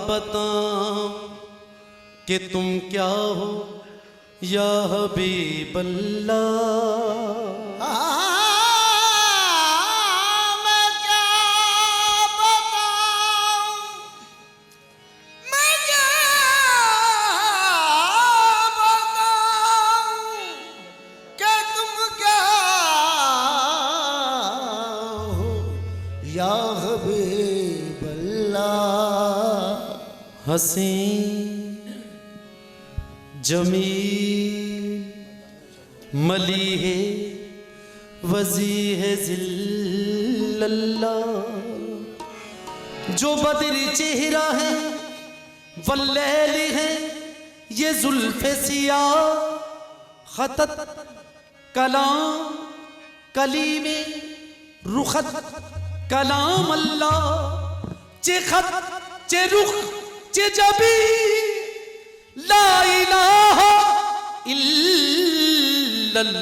बताऊं कि तुम क्या हो या हबीब अल्लाह। मैं क्या बताऊं, मैं क्या बताऊं कि तुम क्या हो या हबीब अल्लाह। हसीन जमील मलीह वजीह जिल्लल्लाह, जो बदरी चेहरा है वल्लैल है ये जुल्फ़े सिया, खतत कलाम कलीमे रुखत कलाम अल्लाह, चे खत चे रुख चे जबी ला इलाहा इल्लल्लाह।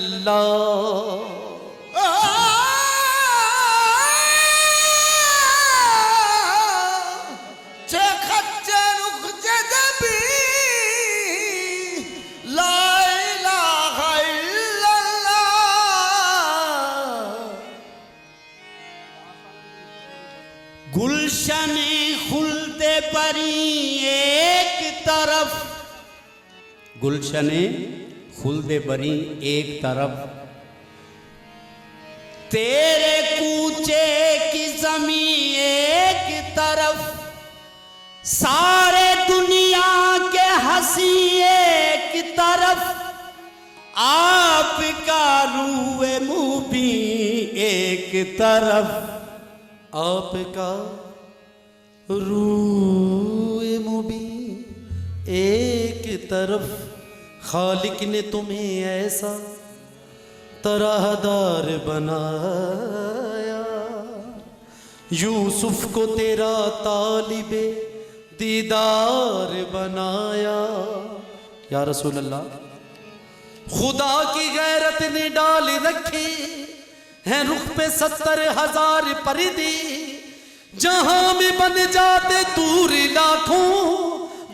गुलशन खुलदे परी एक तरफ, गुलशने खुलदे बरी एक तरफ, तेरे कूचे की जमी एक तरफ, सारे दुनिया के हंसी एक तरफ, आपका रूए मुबी एक तरफ, आपका रूए मुबी एक तरफ, खालिक ने तुम्हें ऐसा तराहदार बनाया, यूसुफ को तेरा तालिबे दीदार बनाया। या रसूल अल्लाह, खुदा की गैरत ने डाल रखे हैं रुख पे 70,000 पर्दे, जहां में बन जाते दूर लाखों,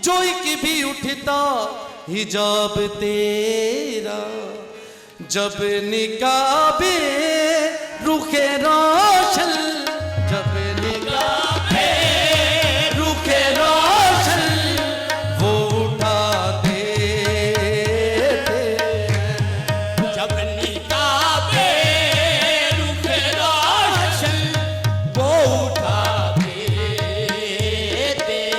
जो एक भी उठता हिजाब तेरा, जब निकाबे रुखे रोशन, जब निकाबे रुखे रोशन वो उठाते थे, जब निकाबे रुखे रोशन वो उठाते थे।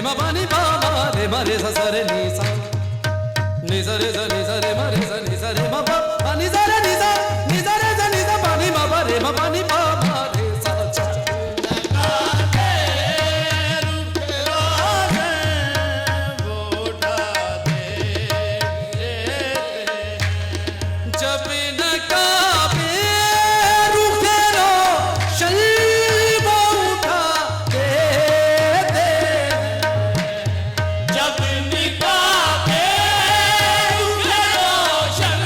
मा पा नी पा मा रे मा रे सा सा रे नी सा नी सा रे सा नी सा रे मा रे सा नी सा रे मा पा पा नी सा रे नी सा नी सा रे सा नी सा पा नी मा पा रे मा पा नी पा मा रे सा चा जब नकाबे रुखे रोशन वो उठाते थे जब निकाबे रुखे रोशन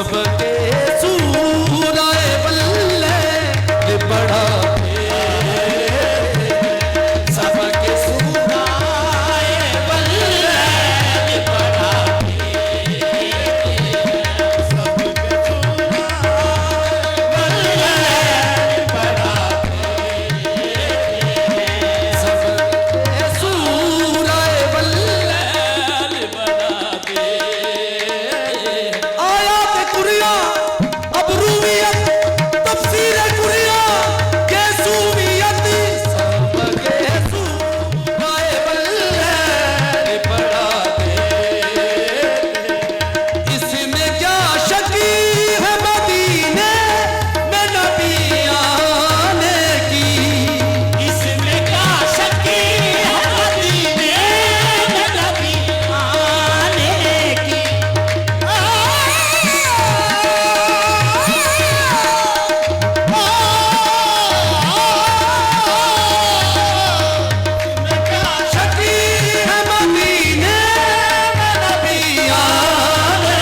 सबके सूराए बल्ले बड़ा सबके सूराए बल्ले बड़ा सबके सूराए बल्ले बड़ा आयात कुरिया अब रूमियत तफसीर कुरिया के सूमियत सबके सूराए बल्ले बड़ा इसमें क्या शकी है मदीने में नबी आने की इसमें क्या शकी है मदीने में नबी आने की शकी है मदीने में नबी आने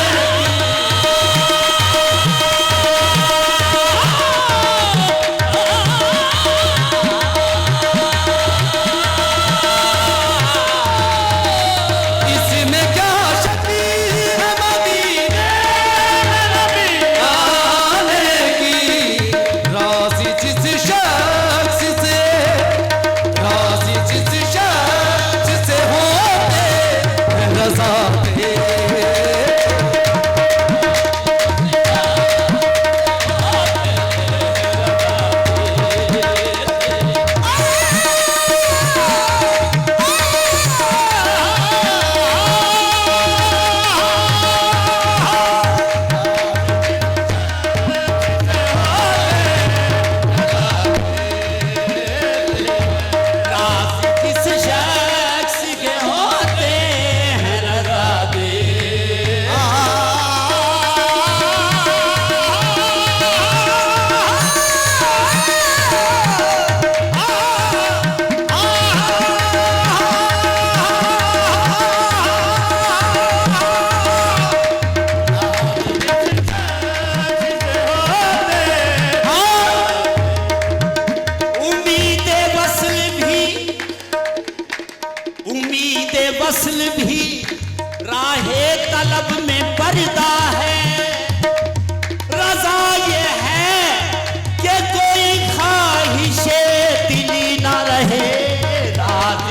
इसमें क्या शकी है मदीने में नबी आने की राज़ी जिस शख्स से राज़ी जिस शख्स से होते हैं रज़ा पे किस शख्स के होते हैं रज़ा दे उम्मीद वस्ल भी राहे तलब में पर्दा है रज़ा ये है कि कोई ख्वाहिशे दिली ना रहे राज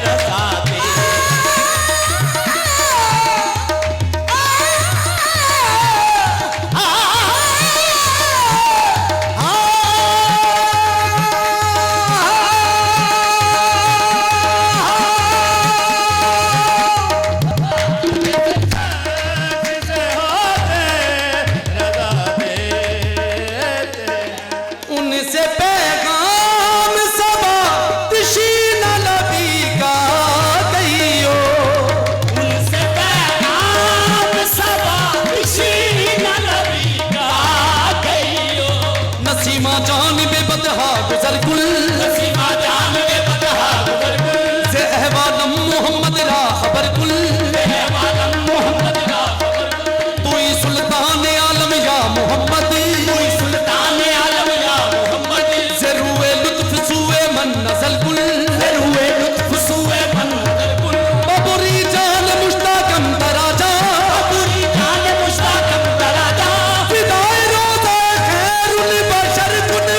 रज़ा दे उनसे पैगाम सबा तिशीन नबी का कहियो उनसे पैगाम सबा इसीन नबी का कहियो नसीमा जान बेबदहा गुजर कुल नसीमा जान के बदहा गुजर गुल से अहवालम मोहम्मद रा खबर कुल मालम मोहम्मद का खबर गुल तू ही सुल्तान आलम या मोहम्मद कोई सुल्तान आलम या मोहम्मद से रुए लुत्फ सुए मन नजल कुल हुए लुत्फ सुए मंदर गुल बबुरी जान मुश्ताकम तराजा पूरी जान मुश्ताकम दराजा फिदाए रोज़ा खैरुल बशर कुन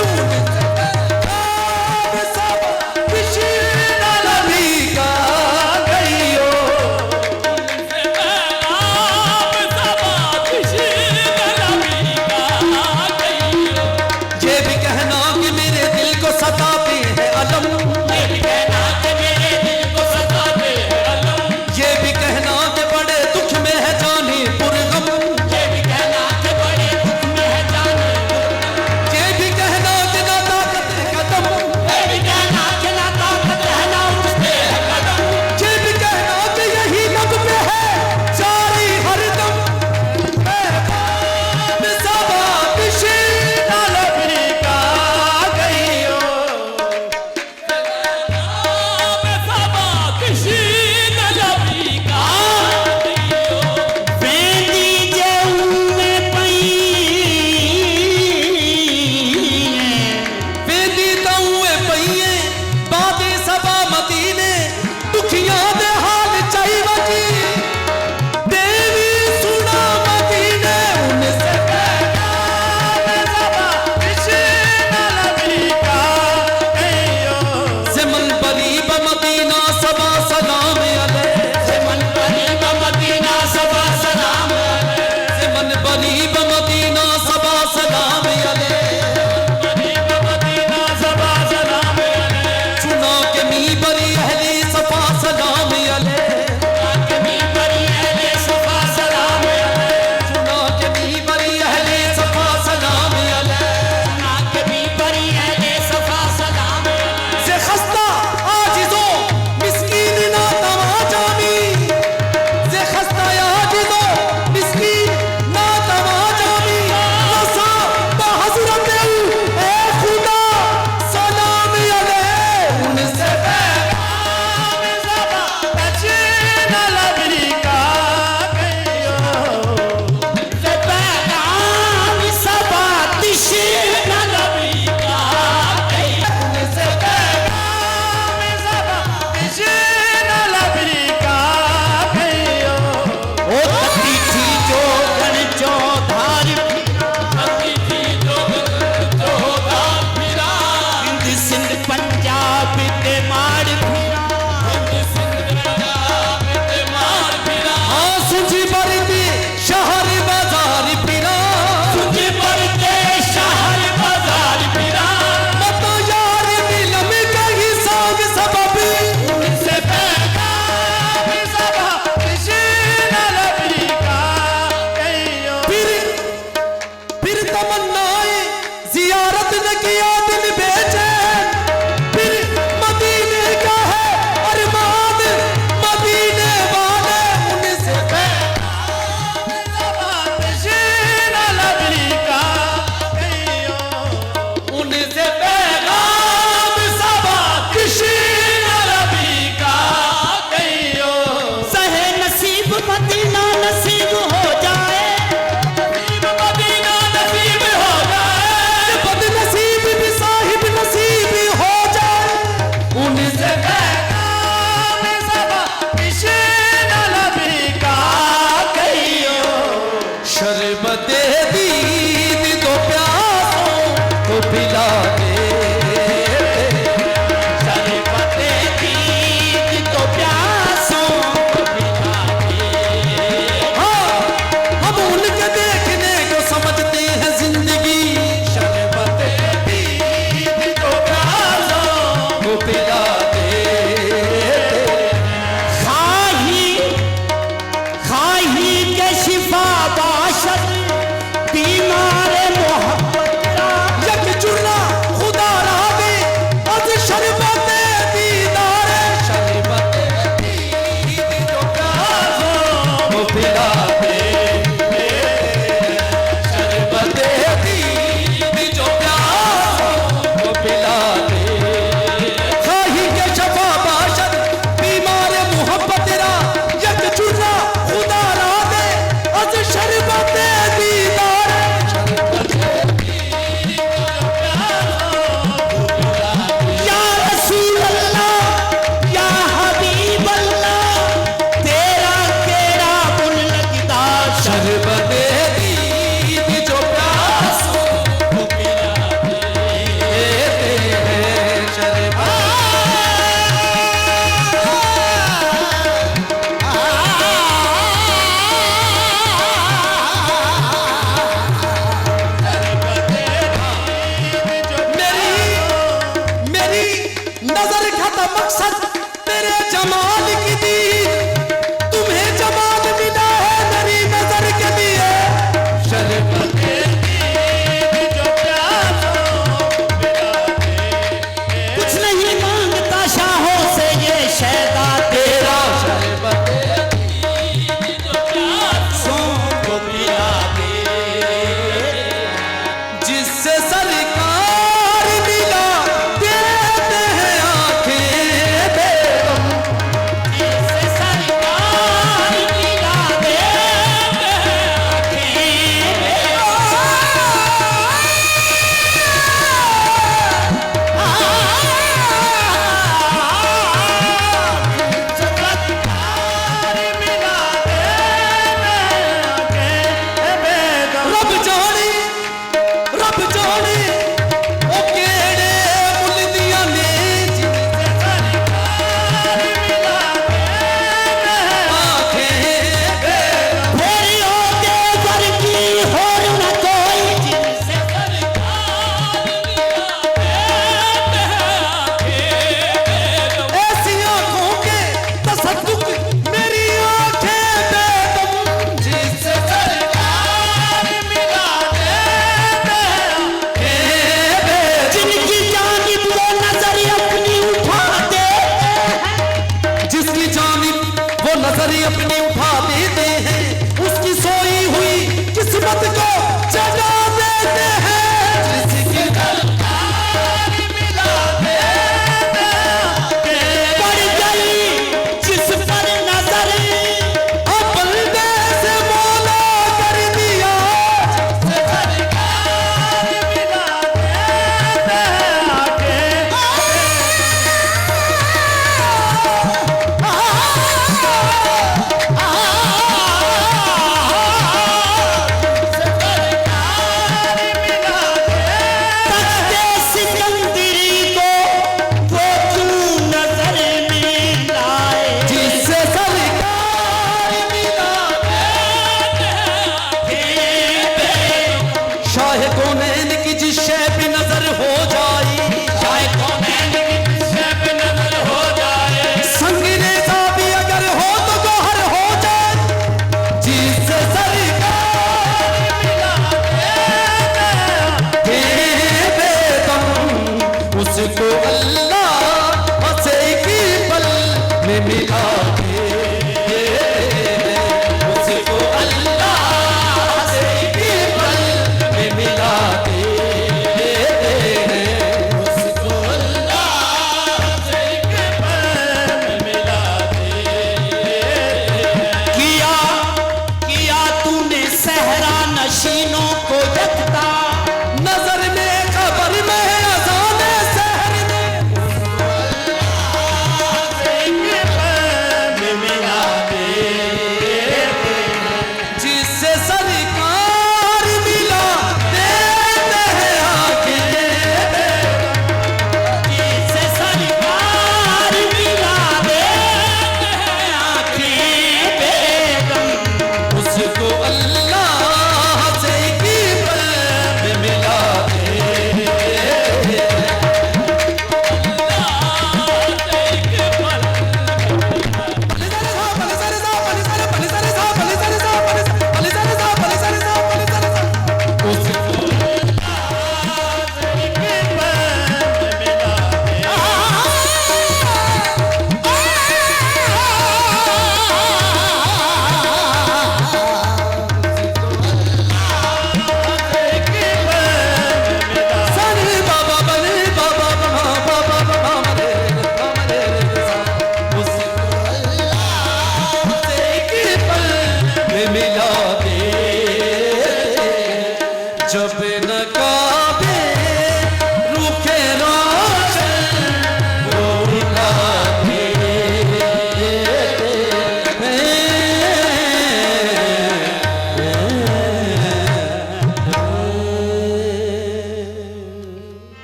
सच